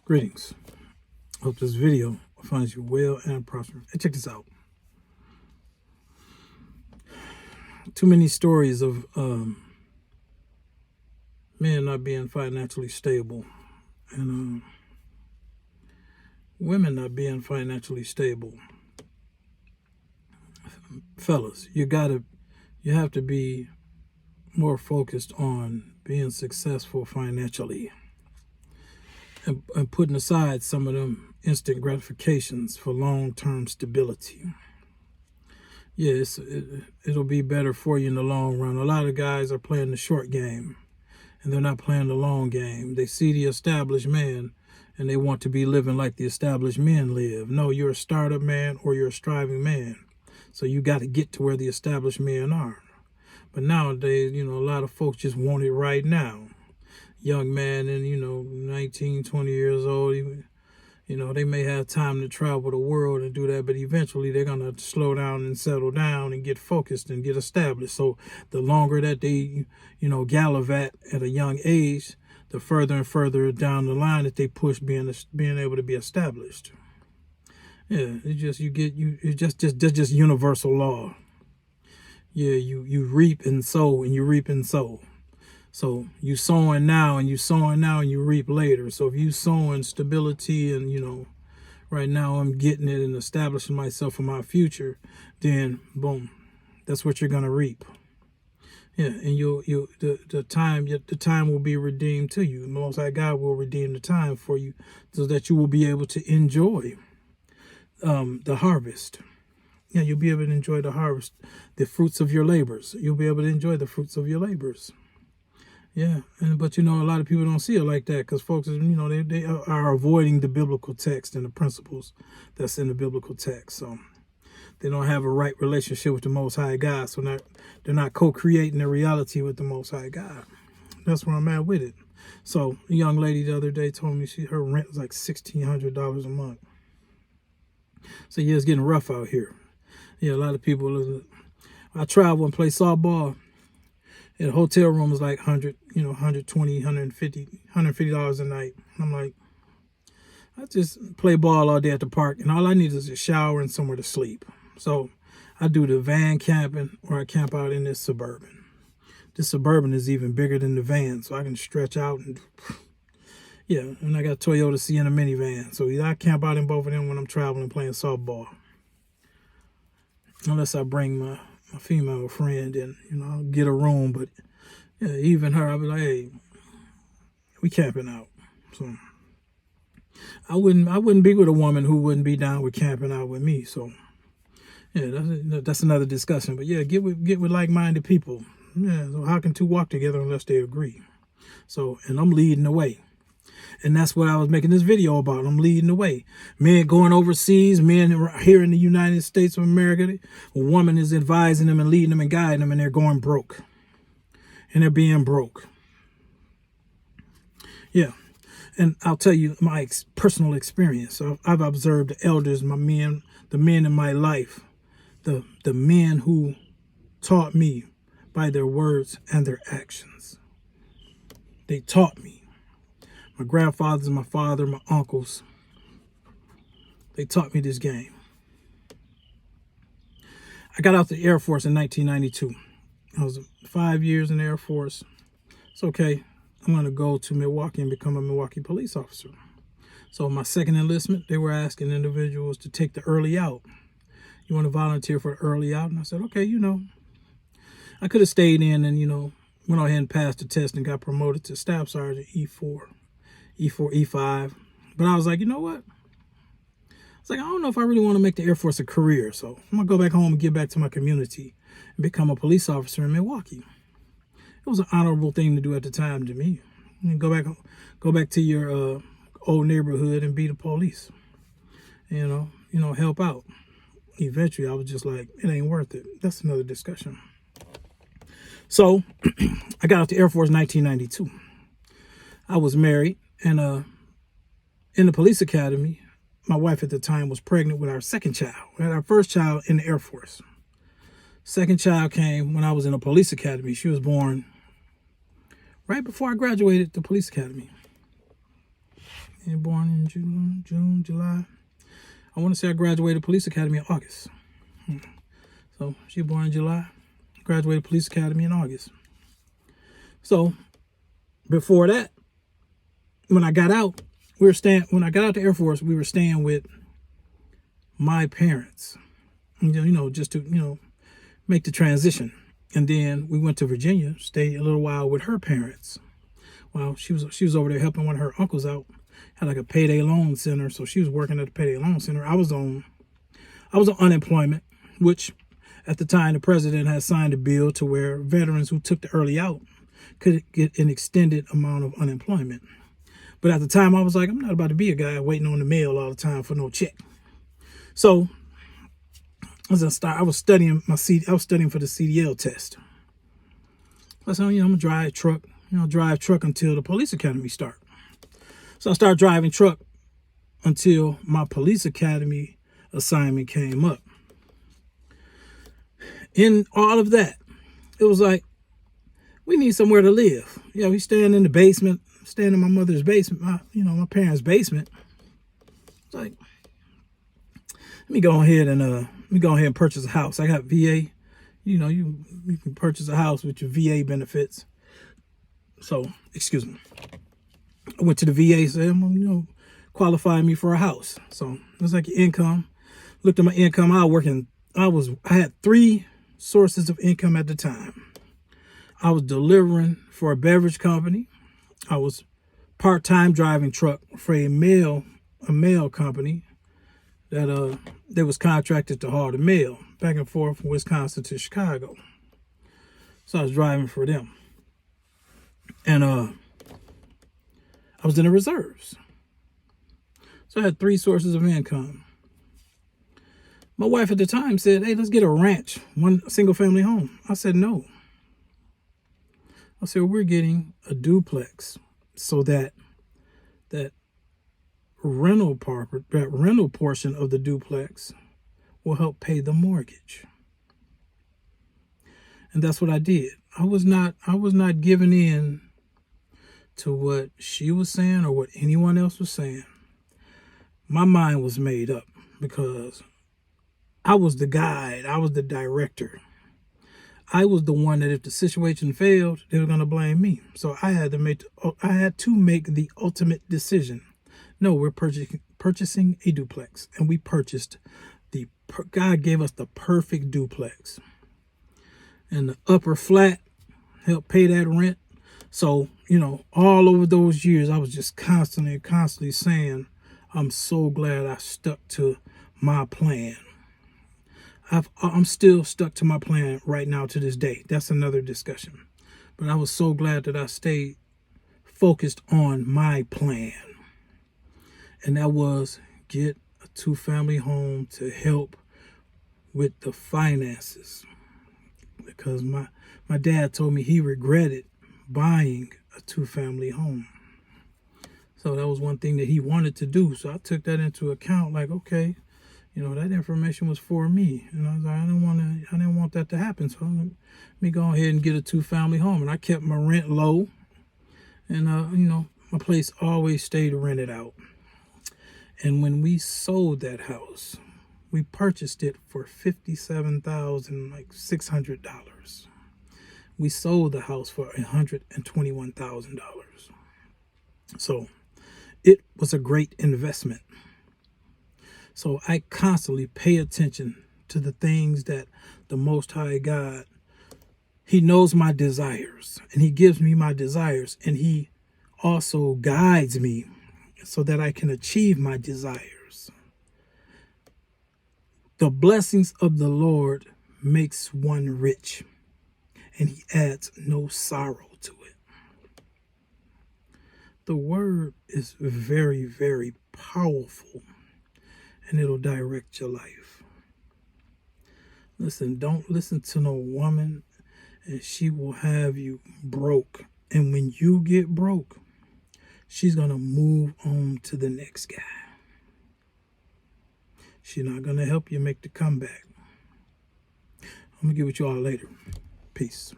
Greetings. Hope this video finds you well and prosperous. And check this out. Too many stories of men not being financially stable and women not being financially stable. Fellas, you have to be more focused on being successful financially and putting aside some of them instant gratifications for long-term stability. Yeah, it'll be better for you in the long run. A lot of guys are playing the short game and they're not playing the long game. They see the established man and they want to be living like the established men live. No, you're a startup man or you're a striving man. So you got to get to where the established men are. But nowadays, a lot of folks just want it right now. Young man and, 19, 20 years old, they may have time to travel the world and do that, but eventually they're going to slow down and settle down and get focused and get established. So the longer that they, gallivant at a young age, the further and further down the line that they push being able to be established. Yeah, it's just universal law. Yeah, you reap and sow and you reap and sow. So you sowing now and you sowing now and you reap later. So if you sowing stability and, right now I'm getting it and establishing myself for my future, then boom, that's what you're going to reap. Yeah, and the time will be redeemed to you. The Most High God will redeem the time for you so that you will be able to enjoy the harvest. Yeah, you'll be able to enjoy the harvest, the fruits of your labors. You'll be able to enjoy the fruits of your labors. Yeah, but a lot of people don't see it like that because folks, they are avoiding the biblical text and the principles that's in the biblical text. So they don't have a right relationship with the Most High God. So they're not co-creating the reality with the Most High God. That's where I'm at with it. So a young lady the other day told me her rent was like $1,600 a month. So yeah, it's getting rough out here. Yeah, a lot of people. I travel and play softball. Yeah, the hotel room is like $120, $150 a night. I'm like, I just play ball all day at the park, and all I need is a shower and somewhere to sleep. So I do the van camping, or I camp out in this Suburban. This Suburban is even bigger than the van, so I can stretch out and yeah. And I got a Toyota Sienna minivan, so I camp out in both of them when I'm traveling playing softball. Unless I bring my female friend and, I'll get a room. But yeah, even her, I'll be like, hey, we camping out. So I wouldn't be with a woman who wouldn't be down with camping out with me. So yeah, that's another discussion. But yeah, get with like-minded people. Yeah, so how can two walk together unless they agree? So, and I'm leading the way. And that's what I was making this video about. I'm leading the way. Men going overseas, men here in the United States of America, a woman is advising them and leading them and guiding them, and they're going broke. And they're being broke. Yeah. And I'll tell you my personal experience. So I've observed the elders, the men in my life, the men who taught me by their words and their actions. They taught me. My grandfathers, my father, my uncles, they taught me this game. I got out the Air Force in 1992. I was 5 years in the Air Force. It's okay. I'm going to go to Milwaukee and become a Milwaukee police officer. So my second enlistment, they were asking individuals to take the early out. You want to volunteer for the early out? And I said, okay, I could have stayed in and, went ahead and passed the test and got promoted to Staff Sergeant E4, E5. But I was like, you know what? It's like, I don't know if I really want to make the Air Force a career. So I'm going to go back home and give back to my community and become a police officer in Milwaukee. It was an honorable thing to do at the time to me. And go back to your old neighborhood and be the police. Help out. Eventually, I was just like, it ain't worth it. That's another discussion. So I got out the Air Force in 1992. I was married. And in the police academy, my wife at the time was pregnant with our second child. We had our first child in the Air Force. Second child came when I was in the police academy. She was born right before I graduated the police academy. born in June, July. I want to say I graduated police academy in August. So she born in July, graduated police academy in August. So before that, when I got out, when I got out the Air Force, we were staying with my parents, just to, make the transition. And then we went to Virginia, stayed a little while with her parents. Well, she was over there helping one of her uncles out, had like a payday loan center. So she was working at the payday loan center. I was on unemployment, which at the time the president had signed a bill to where veterans who took the early out could get an extended amount of unemployment. But at the time I was like, I'm not about to be a guy waiting on the mail all the time for no check. So I was studying for the CDL test. I said, I'm gonna drive truck until the police academy start. So I started driving truck until my police academy assignment came up. In all of that, it was like, we need somewhere to live. Yeah, we staying in the basement, staying in my mother's basement, my parents' basement. It's like, let me go ahead and purchase a house. I got VA. You can purchase a house with your VA benefits. So, excuse me. I went to the VA, said, qualify me for a house. So it was like your income. Looked at my income. I had 3 sources of income at the time. I was delivering for a beverage company. I was part-time driving truck for a mail company that was contracted to haul the mail back and forth from Wisconsin to Chicago. So I was driving for them. And I was in the reserves. So I had 3 sources of income. My wife at the time said, hey, let's get a ranch, one single family home. I said, no. I said, we're getting a duplex so that rental portion of the duplex will help pay the mortgage. And that's what I did. I was not giving in to what she was saying or what anyone else was saying. My mind was made up because I was the guide. I was the director. I was the one that if the situation failed, they were going to blame me. So I had to make the ultimate decision. No, we're purchasing a duplex, and we purchased God gave us the perfect duplex. And the upper flat helped pay that rent. So, all over those years, I was just constantly saying, I'm so glad I stuck to my plan. I'm still stuck to my plan right now to this day. That's another discussion. But I was so glad that I stayed focused on my plan. And that was get a 2-family home to help with the finances. Because my dad told me he regretted buying a 2-family home. So that was one thing that he wanted to do. So I took that into account, like, okay, that information was for me. And I was like, I didn't want that to happen. So let me go ahead and get a 2-family home. And I kept my rent low. And, my place always stayed rented out. And when we sold that house, we purchased it for $57,600. We sold the house for $121,000. So it was a great investment. So I constantly pay attention to the things that the Most High God, He knows my desires and He gives me my desires, and He also guides me so that I can achieve my desires. The blessings of the Lord makes one rich, and He adds no sorrow to it. The word is very, very powerful, and it'll direct your life. Listen, don't listen to no woman, and she will have you broke. And when you get broke, she's going to move on to the next guy. She's not going to help you make the comeback. I'm going to get with you all later. Peace.